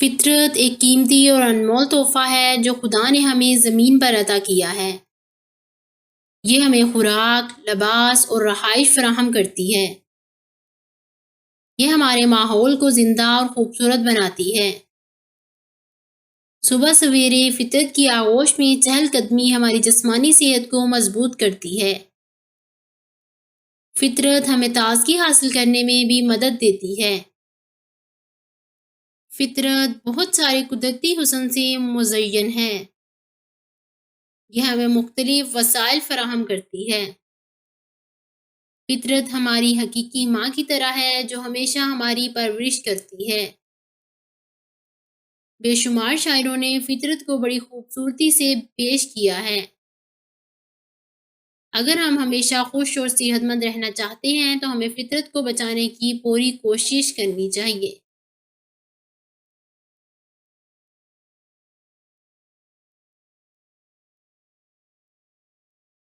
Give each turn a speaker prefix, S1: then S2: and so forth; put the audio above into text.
S1: فطرت ایک قیمتی اور انمول تحفہ ہے جو خدا نے ہمیں زمین پر عطا کیا ہے۔ یہ ہمیں خوراک، لباس اور رہائش فراہم کرتی ہے۔ یہ ہمارے ماحول کو زندہ اور خوبصورت بناتی ہے۔ صبح سویرے فطرت کی آغوش میں چہل قدمی ہماری جسمانی صحت کو مضبوط کرتی ہے۔ فطرت ہمیں تازگی حاصل کرنے میں بھی مدد دیتی ہے۔ فطرت بہت سارے قدرتی حسن سے مزین ہے۔ یہ ہمیں مختلف وسائل فراہم کرتی ہے۔ فطرت ہماری حقیقی ماں کی طرح ہے جو ہمیشہ ہماری پرورش کرتی ہے۔ بے شمار شاعروں نے فطرت کو بڑی خوبصورتی سے پیش کیا ہے۔ اگر ہم ہمیشہ خوش اور صحت مند رہنا چاہتے ہیں تو ہمیں فطرت کو بچانے کی پوری کوشش کرنی چاہیے۔